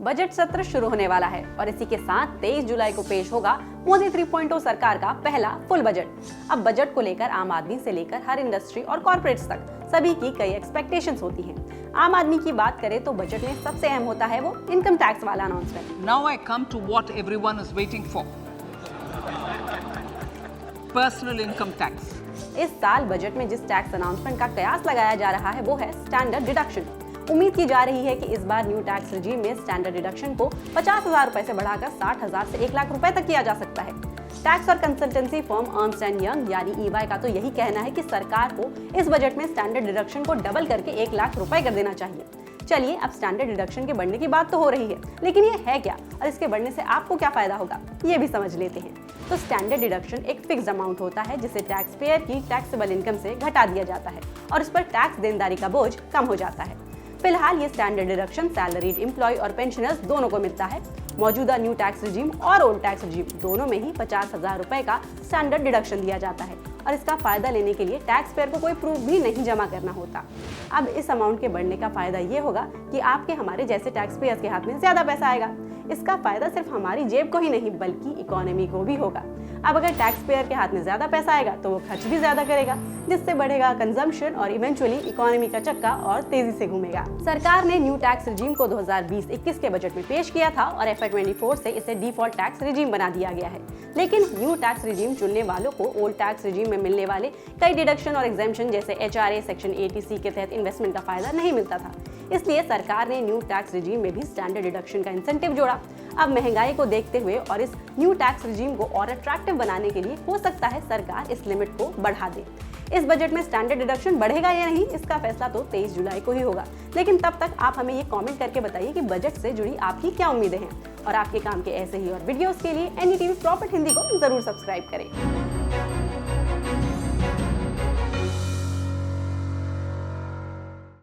Budget सत्र शुरू होने वाला है और इसी के साथ 23 जुलाई को पेश होगा मोदी 3.0 सरकार का पहला फुल बजट। अब बजट को लेकर आम आदमी से लेकर हर इंडस्ट्री और कॉर्पोरेट्स तक सभी की कई एक्सपेक्टेशंस होती हैं। आम आदमी की बात करें तो बजट में सबसे अहम होता है वो इनकम टैक्स वाला announcement. Now I come to what everyone is waiting for. Personal income tax. इस साल बजट में जिस टैक्स अनाउंसमेंट का कयास लगाया जा रहा है वो है स्टैंडर्ड डिडक्शन। उम्मीद की जा रही है कि इस बार न्यू टैक्स रिजीम में स्टैंडर्ड डिडक्शन को 50,000 रुपए से बढ़ाकर 60,000 से 1 लाख रुपए तक किया जा सकता है। टैक्स और consultancy firm Ernst and young यानी EY का तो यही कहना है कि सरकार को इस बजट में स्टैंडर्ड डिडक्शन को डबल करके 1 लाख रुपए कर देना चाहिए। चलिए, अब स्टैंडर्ड डिडक्शन के बढ़ने की बात तो हो रही है, लेकिन ये है क्या और इसके बढ़ने से आपको क्या फायदा होगा, ये भी समझ लेते हैं। तो स्टैंडर्ड डिडक्शन एक फिक्स अमाउंट होता है जिसे टैक्स पेयर की टैक्सेबल इनकम से घटा दिया जाता है और इस पर टैक्स देनदारी का बोझ कम हो जाता है। फिलहाल ये स्टैंडर्ड डिडक्शन सैलरीड एम्प्लॉय और पेंशनर्स दोनों को मिलता है। मौजूदा न्यू टैक्स रिजीम और ओल्ड टैक्स रिजीम दोनों में ही 50,000 रुपए का स्टैंडर्ड डिडक्शन दिया जाता है और इसका फायदा लेने के लिए टैक्स पेयर को कोई प्रूफ भी नहीं जमा करना होता। अब इस अमाउंट के बढ़ने का फायदा ये होगा कि आपके हमारे जैसे टैक्स पेयर्स के हाथ में ज्यादा पैसा आएगा। इसका फायदा सिर्फ हमारी जेब को ही नहीं बल्कि इकोनॉमी को भी होगा। अब अगर टैक्स पेयर के हाथ में ज्यादा पैसा आएगा तो वो खर्च भी ज्यादा करेगा, जिससे बढ़ेगा कंजम्पशन और इवेंचुअली इकोनॉमी का चक्का और तेजी से घूमेगा। सरकार ने न्यू टैक्स रिजीम को 2020-21 के बजट में पेश किया था और FY24 से इसे डिफॉल्ट टैक्स रिजीम बना दिया गया है। लेकिन न्यू टैक्स रिजीम चुनने वालों को ओल्ड टैक्स रिजीम में मिलने वाले कई डिडक्शन और एग्जेम्पशन जैसे HRA सेक्शन 80C के तहत इन्वेस्टमेंट का फायदा नहीं मिलता था। इसलिए सरकार ने न्यू टैक्स रिजीम में भी स्टैंडर्ड डिडक्शन का इंसेंटिव जोड़ा। अब महंगाई को देखते हुए और इस न्यू टैक्स रिजीम को और अट्रैक्टिव बनाने के लिए हो सकता है सरकार इस लिमिट को बढ़ा दे। इस बजट में स्टैंडर्ड डिडक्शन बढ़ेगा या नहीं, इसका फैसला तो 23 जुलाई को ही होगा। लेकिन तब तक आप हमें ये कमेंट करके बताइए कि बजट से जुड़ी आपकी क्या उम्मीदें हैं और आपके काम के ऐसे ही और वीडियोस के लिए NDTV प्रॉफिट हिंदी को जरूर सब्सक्राइब करें।